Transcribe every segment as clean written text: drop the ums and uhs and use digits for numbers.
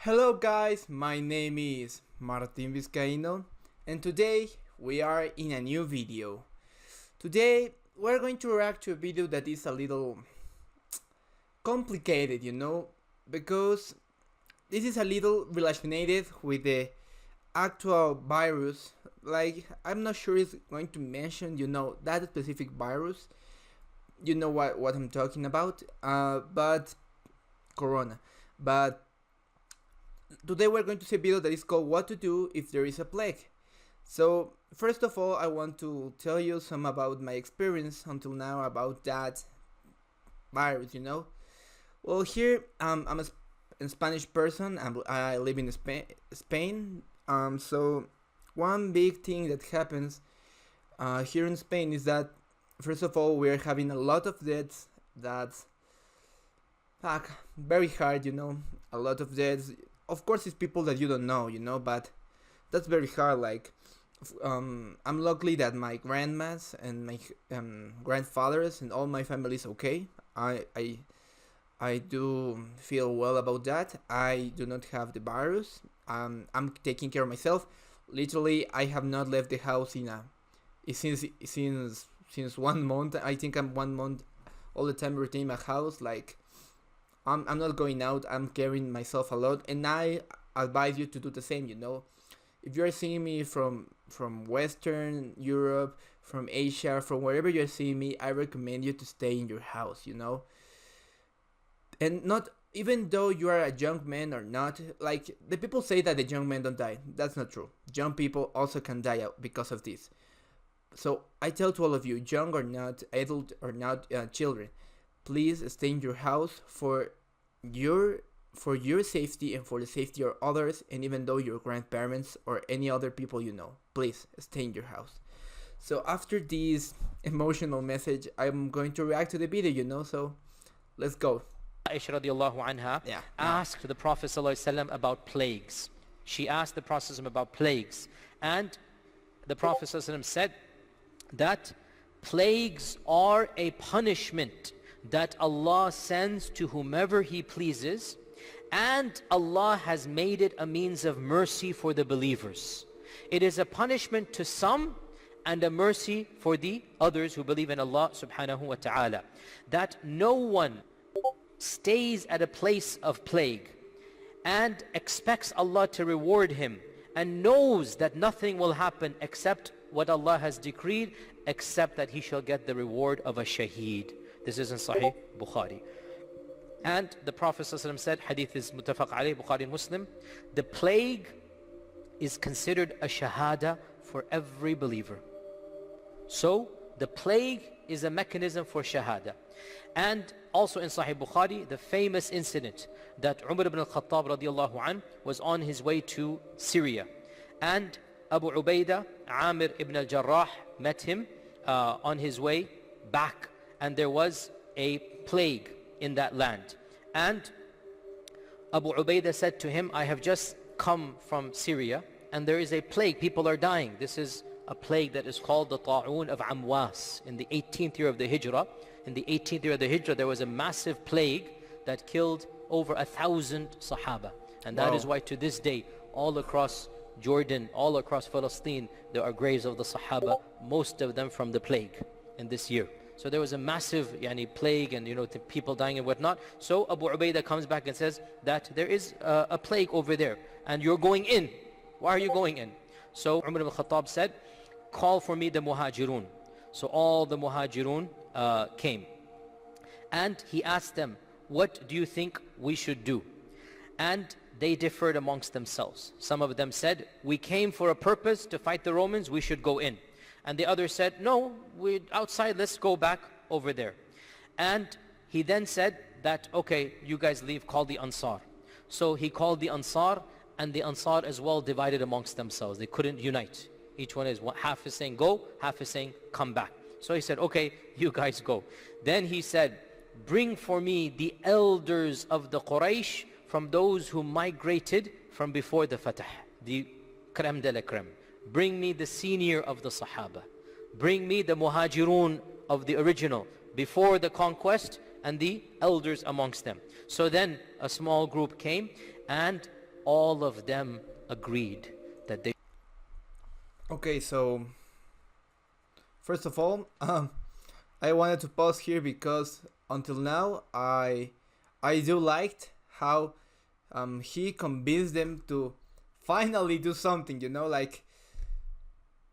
Hello guys, my name is Martin Vizcaino and today we are in a new video. Today we're going to react to a video that is a little complicated, because this is a little related with the actual virus. Like, I'm not sure it's going to mention, that specific virus. You know what I'm talking about, but Corona. But today we're going to see a video that is called What to Do If There Is a Plague. So first of all, I want to tell you some about my experience until now about that virus, Well, here I'm a Spanish person. I live in Spain. So one big thing that happens here in Spain is that, first of all, we're having a lot of deaths. That's very hard, a lot of deaths. Of course, it's people that you don't know, but that's very hard. Like, I'm lucky that my grandmas and my grandfathers and all my family is okay. I do feel well about that. I do not have the virus. I'm taking care of myself. Literally, I have not left the house since 1 month. I think I'm 1 month all the time routine my house. Like, I'm not going out. I'm carrying myself a lot, and I advise you to do the same. If you're seeing me from Western Europe, from Asia, from wherever you're seeing me, I recommend you to stay in your house. And not, even though you are a young man or not, like, the people say that the young men don't die. That's not true. Young people also can die because of this. So I tell to all of you, young or not, adult or not, children, please stay in your house for your safety and for the safety of others, and even though your grandparents or any other people please stay in your house. So after this emotional message, I'm going to react to the video, so let's go. Aisha radiallahu anha asked the Prophet ﷺ about plagues. She asked the Prophet ﷺ about plagues, and the Prophet ﷺ said that plagues are a punishment that Allah sends to whomever He pleases, and Allah has made it a means of mercy for the believers. It is a punishment to some and a mercy for the others who believe in Allah subhanahu wa ta'ala. That no one stays at a place of plague and expects Allah to reward him and knows that nothing will happen except what Allah has decreed, except that he shall get the reward of a shaheed. This is in Sahih Bukhari. And the Prophet ﷺ said, hadith is mutafaq alayh, Bukhari and Muslim, the plague is considered a shahada for every believer. So the plague is a mechanism for shahada. And also in Sahih Bukhari, the famous incident that Umar ibn al-Khattab radiallahu anh was on his way to Syria, and Abu Ubaidah, Amir ibn al-Jarrah, met him on his way back, and there was a plague in that land. And Abu Ubaidah said to him, I have just come from Syria and there is a plague, people are dying. This is a plague that is called the Ta'un of Amwas. In the 18th year of the Hijrah, there was a massive plague that killed over 1,000 Sahaba. And that is why to this day, all across Jordan, all across Palestine, there are graves of the Sahaba, most of them from the plague in this year. So there was a massive plague, and people dying and whatnot. So Abu Ubaidah comes back and says that there is a plague over there and you're going in. Why are you going in? So Umar ibn Khattab said, call for me the Muhajirun. So all the Muhajirun came, and he asked them, what do you think we should do? And they differed amongst themselves. Some of them said, we came for a purpose to fight the Romans, we should go in. And the others said, no, we're outside, let's go back over there. And he then said that, okay, you guys leave, call the Ansar. So he called the Ansar, and the Ansar as well divided amongst themselves. They couldn't unite. Each one is, half is saying go, half is saying come back. So he said, okay, you guys go. Then he said, bring for me the elders of the Quraysh from those who migrated from before the Fatah, the crème de la crème. Bring me the senior of the Sahaba. Bring me the Muhajirun of the original, before the conquest, and the elders amongst them. So then a small group came, and all of them agreed that they... Okay, so first of all, I wanted to pause here because until now I do liked how he convinced them to finally do something, you know, like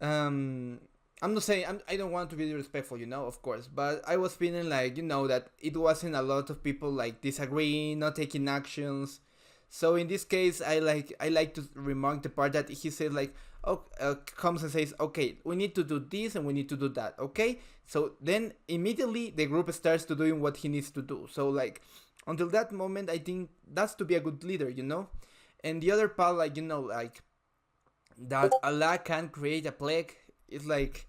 I'm not saying I don't want to be disrespectful, you know, of course, but I was feeling like, you know, that it wasn't a lot of people like disagreeing, not taking actions. So in this case, I like to remark the part that he said like, oh, comes and says, okay, we need to do this and we need to do that, okay? So then immediately the group starts to doing what he needs to do. So like until that moment, I think that's to be a good leader, you know. And the other part, like, you know, like that Allah can create a plague is like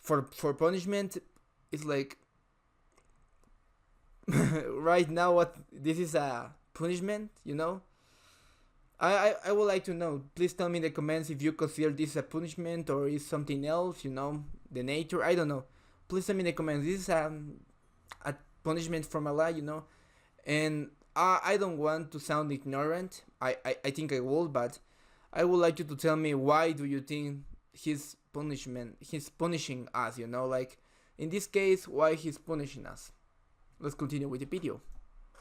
for punishment. It's like right now what this is a punishment, you know. I would like to know. Please tell me in the comments if you consider this a punishment or is something else, you know, the nature. I don't know. Please tell me in the comments. This is a punishment from Allah, you know. And I don't want to sound ignorant. I think I will, but I would like you to tell me why do you think he's punishing us, you know, like in this case, why he's punishing us. Let's continue with the video.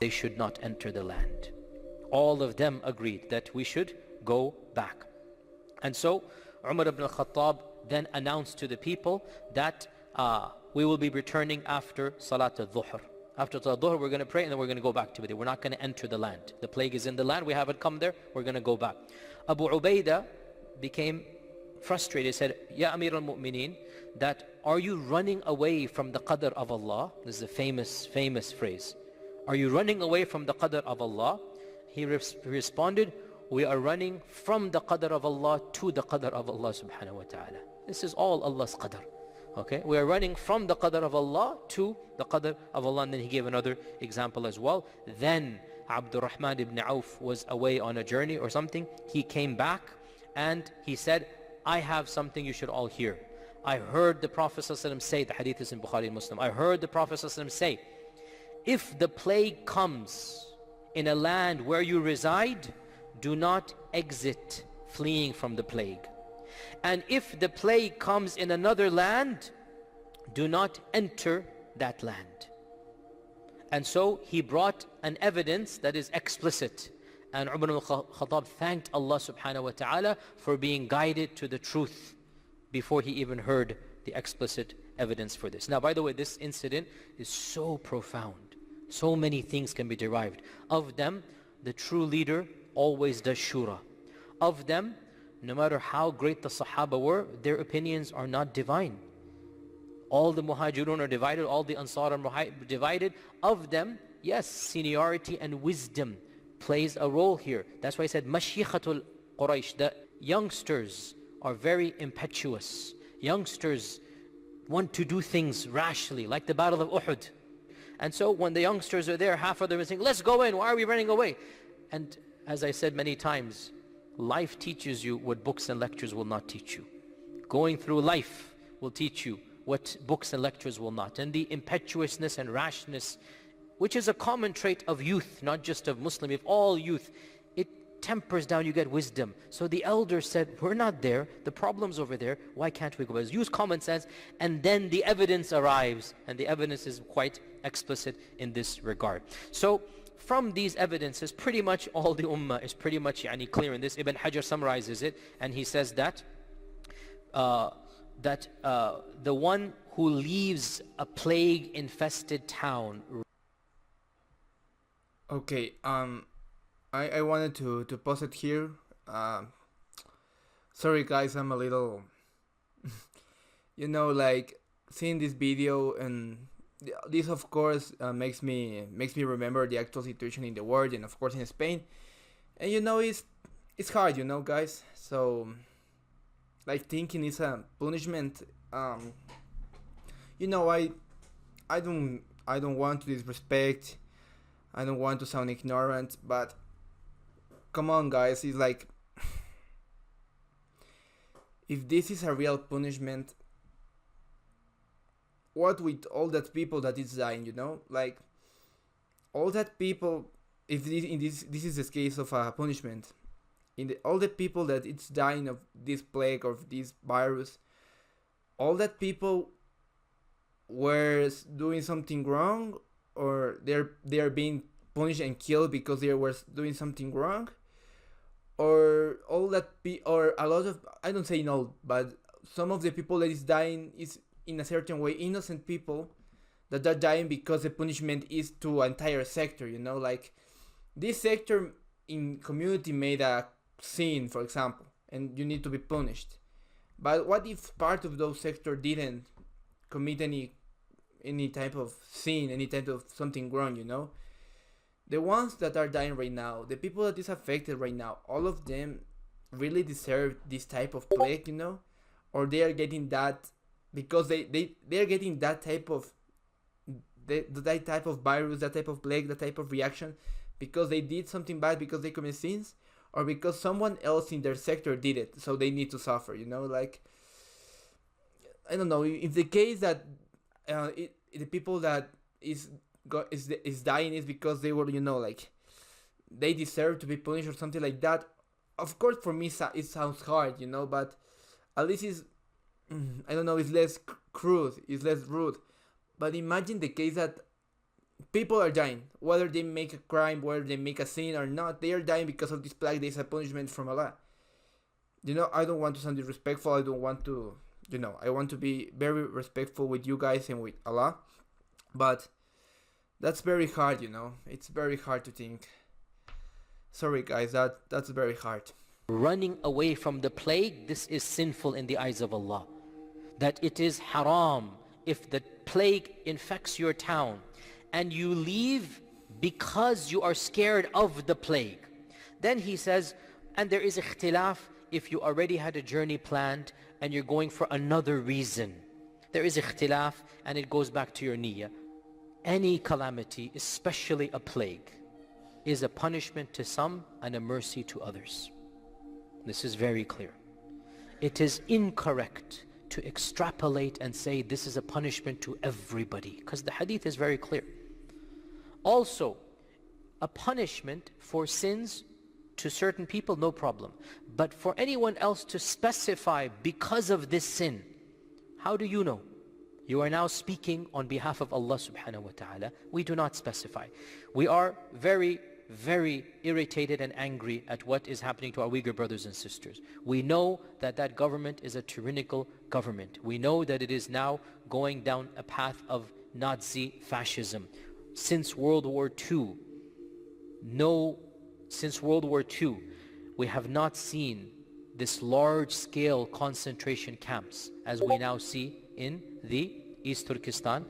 They should not enter the land. All of them agreed that we should go back. And so Umar ibn al-Khattab then announced to the people that we will be returning after Salat al-Dhuhr. After Salat al-Dhuhr, we're going to pray and then we're going to go back to Medina. We're not going to enter the land. The plague is in the land. We haven't come there. We're going to go back. Abu Ubaidah became frustrated. He said, Ya Amir al-Mu'mineen, that are you running away from the qadr of Allah? This is a famous phrase. Are you running away from the qadr of Allah? He responded, we are running from the qadr of Allah to the qadr of Allah subhanahu wa ta'ala. This is all Allah's qadr. Okay, we are running from the qadr of Allah to the qadr of Allah. And then he gave another example as well. Then Abdurrahman ibn Auf was away on a journey or something. He came back and he said, I have something you should all hear. I heard the Prophet ﷺ say, the hadith is in Bukhari and Muslim, I heard the Prophet ﷺ say, if the plague comes in a land where you reside, do not exit fleeing from the plague. And if the plague comes in another land, do not enter that land. And so he brought an evidence that is explicit. And Umar al-Khattab thanked Allah subhanahu wa ta'ala for being guided to the truth before he even heard the explicit evidence for this. Now, by the way, this incident is so profound. So many things can be derived. Of them, the true leader always does shura. Of them, no matter how great the Sahaba were, their opinions are not divine. All the Muhajirun are divided, all the Ansar are divided. Of them, yes, seniority and wisdom plays a role here. That's why I said, Mashikhatul Quraysh, the youngsters are very impetuous. Youngsters want to do things rashly, like the Battle of Uhud. And so when the youngsters are there, half of them are saying, let's go in, why are we running away? And as I said many times, life teaches you what books and lectures will not teach you. Going through life will teach you what books and lectures will not. And the impetuousness and rashness, which is a common trait of youth, not just of Muslim, if all youth, it tempers down, you get wisdom. So the elders said, we're not there, the problem's over there, why can't we go? Use common sense, and then the evidence arrives, and the evidence is quite explicit in this regard. So from these evidences, pretty much all the ummah is pretty much clear in this. Ibn Hajar summarizes it, and he says that the one who leaves a plague-infested town. Okay, I wanted to pause it here. Sorry guys, I'm a little you know, like seeing this video, and this of course makes me remember the actual situation in the world, and of course in Spain. And you know, it's hard, you know, guys. So like thinking it's a punishment. You know, I don't want to disrespect, I don't want to sound ignorant, but come on guys, it's like if this is a real punishment, what with all that people that is dying, you know, like all that people, if this is the case of a punishment, all the people that it's dying of this plague, of this virus, all that people were doing something wrong, or they're being punished and killed because they were doing something wrong, or all that or a lot of, I don't say no, but some of the people that is dying is in a certain way innocent people that are dying because the punishment is to an entire sector, you know, like this sector in community made a sin, for example, and you need to be punished. But what if part of those sector didn't commit any type of sin, any type of something wrong, you know? The ones that are dying right now, the people that is affected right now, all of them really deserve this type of plague, you know? Or they are getting that because they are getting that type of that type of virus, that type of plague, that type of reaction because they did something bad, because they commit sins, or because someone else in their sector did it, so they need to suffer, you know? Like, I don't know, if the case that the people that is dying is because they were, you know, like they deserve to be punished or something like that, of course for me it sounds hard, you know, but at least it's I don't know, it's less crude, it's less rude. But imagine the case that people are dying, whether they make a crime, whether they make a sin or not, they are dying because of this plague. There's a punishment from Allah. You know, I don't want to sound disrespectful, I don't want to, you know, I want to be very respectful with you guys and with Allah, but that's very hard, you know, it's very hard to think. Sorry guys, that's very hard. Running away from the plague, this is sinful in the eyes of Allah. That it is haram if the plague infects your town and you leave because you are scared of the plague. Then he says, and there is ikhtilaf if you already had a journey planned and you're going for another reason. There is ikhtilaf, and it goes back to your niyyah. Any calamity, especially a plague, is a punishment to some and a mercy to others. This is very clear. It is incorrect to extrapolate and say this is a punishment to everybody, because the hadith is very clear. Also, a punishment for sins to certain people, no problem. But for anyone else to specify because of this sin, how do you know? You are now speaking on behalf of Allah subhanahu wa ta'ala. We do not specify. We are very, very irritated and angry at what is happening to our Uyghur brothers and sisters. We know that that government is a tyrannical government. We know that it is now going down a path of Nazi fascism. Since World War II, we have not seen this large-scale concentration camps as we now see in the East Turkestan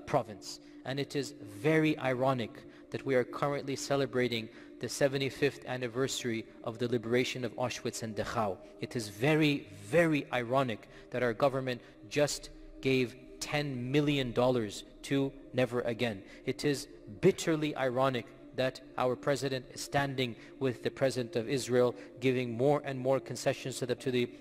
province. And it is very ironic that we are currently celebrating the 75th anniversary of the liberation of Auschwitz and Dachau. It is very, very ironic that our government just gave $10 million to Never Again. It is bitterly ironic that our president is standing with the president of Israel, giving more and more concessions to the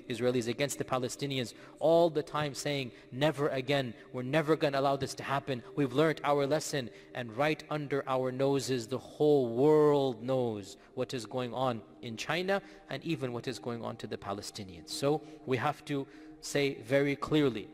Israelis against the Palestinians, all the time saying, never again, we're never going to allow this to happen, we've learned our lesson. And right under our noses, the whole world knows what is going on in China and even what is going on to the Palestinians. So we have to say very clearly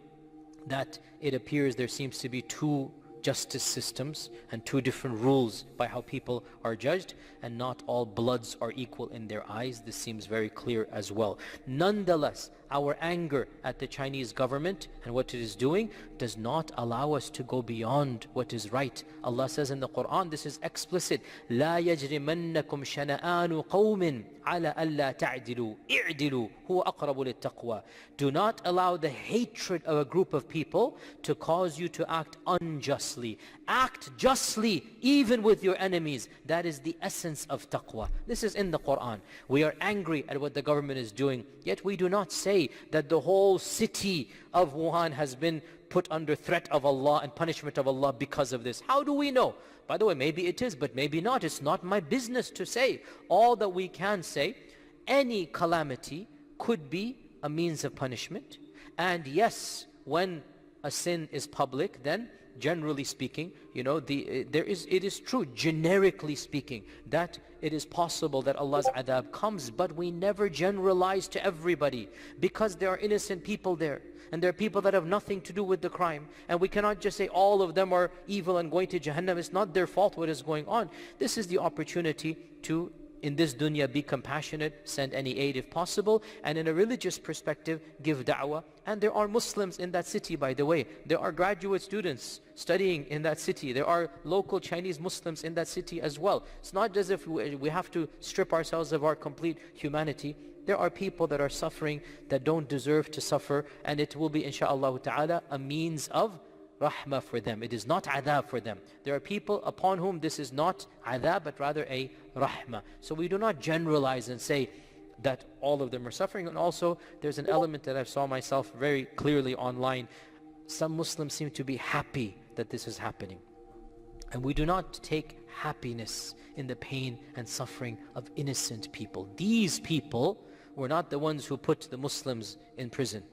that it appears there seems to be two justice systems and two different rules by how people are judged, and not all bloods are equal in their eyes. This seems very clear as well. Nonetheless, our anger at the Chinese government and what it is doing does not allow us to go beyond what is right. Allah says in the Quran, this is explicit, لا يجرمنكم شنآن قوم على ألا تعدلوا اعدلوا هو أقرب للتقوى. Do not allow the hatred of a group of people to cause you to act unjustly. Act justly even with your enemies. That is the essence of taqwa. This is in the Quran. We are angry at what the government is doing, yet we do not say that the whole city of Wuhan has been put under threat of Allah and punishment of Allah because of this. How do we know? By the way, maybe it is, but maybe not. It's not my business to say. All that we can say, any calamity could be a means of punishment. And yes, when a sin is public, then generally speaking, it is true, generically speaking, that it is possible that Allah's adab comes, but we never generalize to everybody, because there are innocent people there. And there are people that have nothing to do with the crime. And we cannot just say all of them are evil and going to Jahannam. It's not their fault what is going on. This is the opportunity to, in this dunya, be compassionate, send any aid if possible, and in a religious perspective, give da'wah. And there are Muslims in that city, by the way. There are graduate students studying in that city. There are local Chinese Muslims in that city as well. It's not as if we have to strip ourselves of our complete humanity. There are people that are suffering that don't deserve to suffer, and it will be, insha'Allah ta'ala, a means of rahmah for them. It is not adab for them. There are people upon whom this is not adab, but rather a rahmah. So we do not generalize and say that all of them are suffering. And also, there's an element that I saw myself very clearly online. Some Muslims seem to be happy that this is happening. And we do not take happiness in the pain and suffering of innocent people. These people were not the ones who put the Muslims in prison.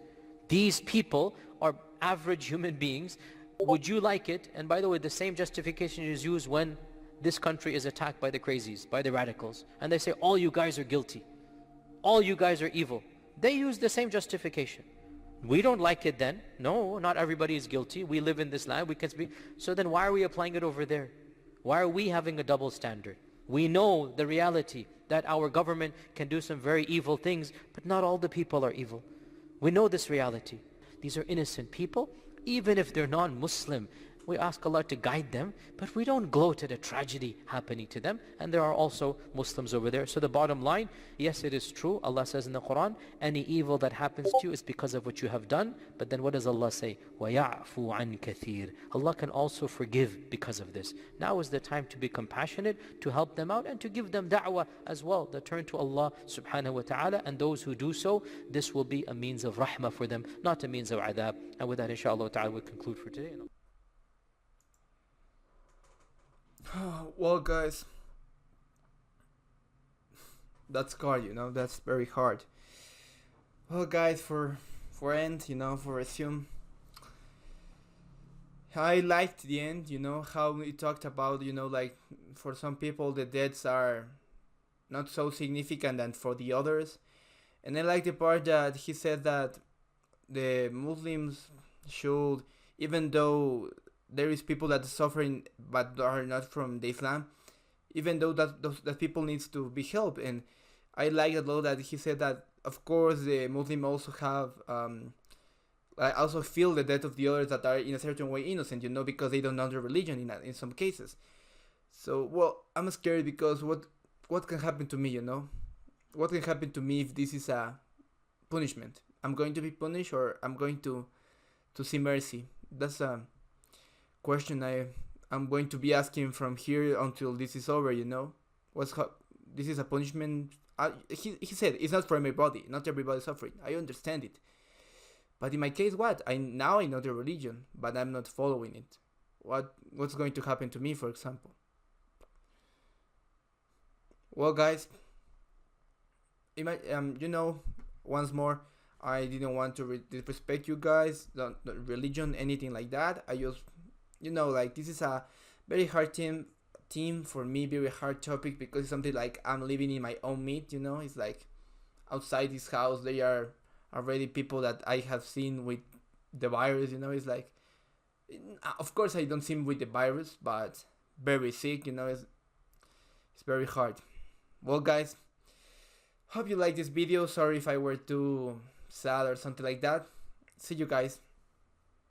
These people are average human beings. Would you like it? And by the way, the same justification is used when this country is attacked by the crazies, by the radicals. And they say, all you guys are guilty. All you guys are evil. They use the same justification. We don't like it then. No, not everybody is guilty. We live in this land. We can speak. So then why are we applying it over there? Why are we having a double standard? We know the reality that our government can do some very evil things, but not all the people are evil. We know this reality. These are innocent people, even if they're non-Muslim. We ask Allah to guide them, but we don't gloat at a tragedy happening to them. And there are also Muslims over there. So the bottom line, yes, it is true. Allah says in the Quran, any evil that happens to you is because of what you have done. But then what does Allah say? وَيَعْفُوا عَنْ كَثِيرٍ. Allah can also forgive because of this. Now is the time to be compassionate, to help them out, and to give them da'wah as well. They turn to Allah subhanahu wa ta'ala, and those who do so, this will be a means of rahmah for them, not a means of adab. And with that, inshallah ta'ala, we'll conclude for today. Well, guys, that's hard, that's very hard. Well, guys, for end, for resume, I liked the end, how we talked about, like, for some people the deaths are not so significant than for the others. And I like the part that he said that the Muslims should, even though there is people that are suffering but are not from the Islam, even though that people needs to be helped. And I like a lot that he said that, of course, the Muslim also have I also feel the death of the others that are in a certain way innocent, because they don't know the religion in some cases. So, well, I'm scared because what can happen to me, what can happen to me if this is a punishment? I'm going to be punished, or I'm going to see mercy? That's a question I'm going to be asking from here until this is over. This is a punishment. He said it's not for everybody, not everybody suffering. I understand it, but in my case, what? I know the religion, but I'm not following it. What's going to happen to me, for example? Well, guys, once more, I didn't want to disrespect you guys, the religion, anything like that. I just, like, this is a very hard theme for me, very hard topic, because it's something like I'm living in my own meat, It's like outside this house, there are already people that I have seen with the virus, It's like, of course I don't see him with the virus, but very sick, It's very hard. Well, guys, hope you like this video. Sorry if I were too sad or something like that. See you guys.